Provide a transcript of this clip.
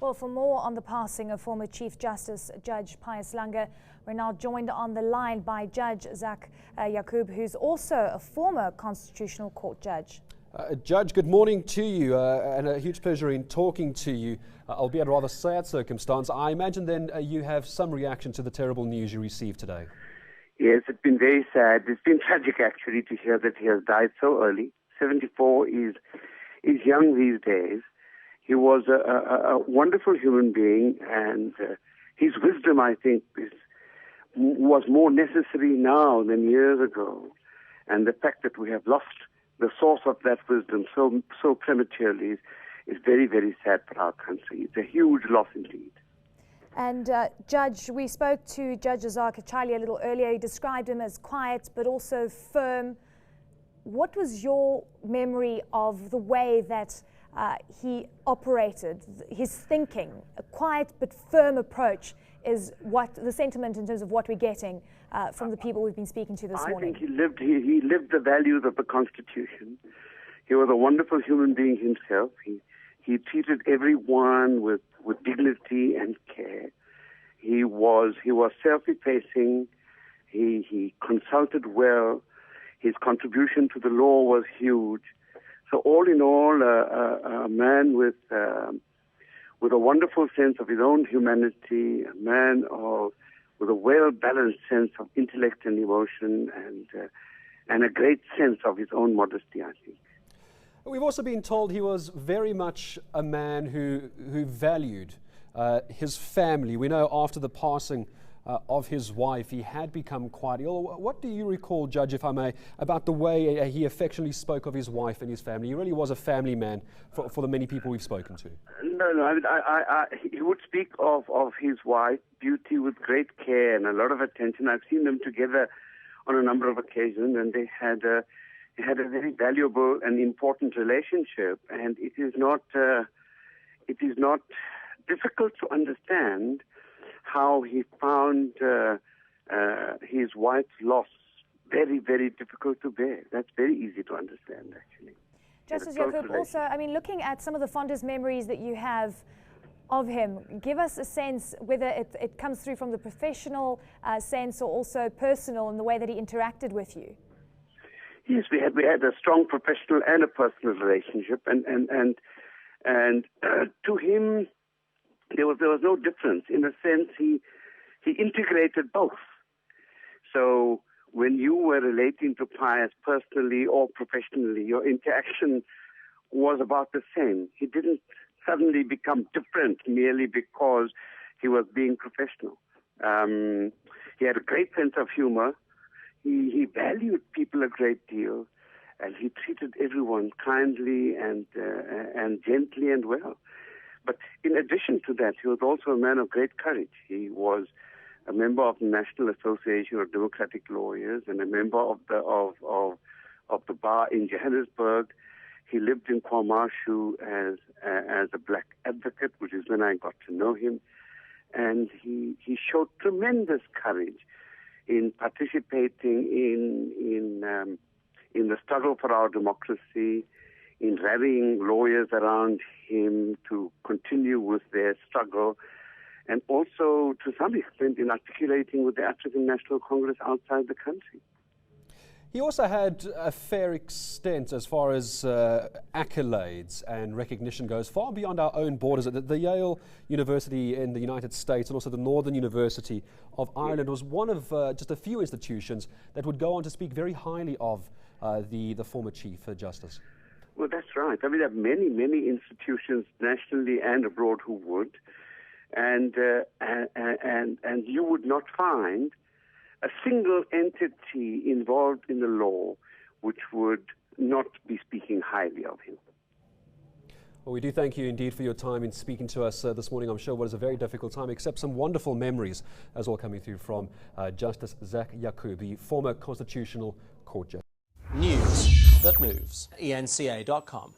Well, for more on the passing of former Chief Justice Judge Pius Langa, we're now joined on the line by Judge Zak Yacoob, who's also a former Constitutional Court judge. Judge, good morning to you, and a huge pleasure in talking to you, albeit a rather sad circumstance. I imagine then you have some reaction to the terrible news you received today. Yes, it's been very sad. It's been tragic, actually, to hear that he has died so early. 74 is young these days. He was a wonderful human being, and his wisdom, I think, was more necessary now than years ago. And the fact that we have lost the source of that wisdom so prematurely is very, very sad for our country. It's a huge loss indeed. And Judge, we spoke to Judge Zak Yacoob a little earlier. He described him as quiet but also firm. What was your memory of the way that he operated, his thinking? A quiet but firm approach is what the sentiment in terms of what we're getting from the people we've been speaking to this morning. I think he lived the values of the Constitution. He was a wonderful human being himself. He treated everyone with dignity and care. He was self-effacing. He consulted well. His contribution to the law was huge. So all in all, a man with a wonderful sense of his own humanity, a man with a well-balanced sense of intellect and emotion, and a great sense of his own modesty, I think. We've also been told he was very much a man who valued his family. We know after the passing of his wife, he had become quite ill. What do you recall, Judge, if I may, about the way he affectionately spoke of his wife and his family? He really was a family man for the many people we've spoken to. No, I mean, he would speak of his wife, Beauty, with great care and a lot of attention. I've seen them together on a number of occasions, and they had a very valuable and important relationship. And it is not difficult to understand how he found his wife's loss very, very difficult to bear. That's very easy to understand, actually. Justice Yacoob, also, I mean, looking at some of the fondest memories that you have of him, give us a sense whether it comes through from the professional sense or also personal in the way that he interacted with you. Yes, we had a strong professional and a personal relationship, and to him, there was no difference. In a sense, he integrated both. So when you were relating to Pius personally or professionally, your interaction was about the same. He didn't suddenly become different merely because he was being professional. He had a great sense of humor. He valued people a great deal, and he treated everyone kindly and gently and well. But in addition to that, he was also a man of great courage. He was a member of the National Association of Democratic Lawyers and a member of the bar in Johannesburg. He lived in KwaMashu as a black advocate, which is when I got to know him. And he showed tremendous courage in participating in the struggle for our democracy, in rallying lawyers around him to continue with their struggle, and also to some extent in articulating with the African National Congress outside the country. He also had a fair extent as far as accolades and recognition goes, far beyond our own borders. The Yale University in the United States and also the Northern University of Ireland was one of just a few institutions that would go on to speak very highly of the former Chief Justice. Well, that's right. I mean, there are many, many institutions nationally and abroad who would, and you would not find a single entity involved in the law which would not be speaking highly of him. Well, we do thank you indeed for your time in speaking to us this morning. I'm sure what is a very difficult time, except some wonderful memories as well coming through from Justice Zak Yacoob, the former Constitutional Court judge. News that moves. eNCA.com.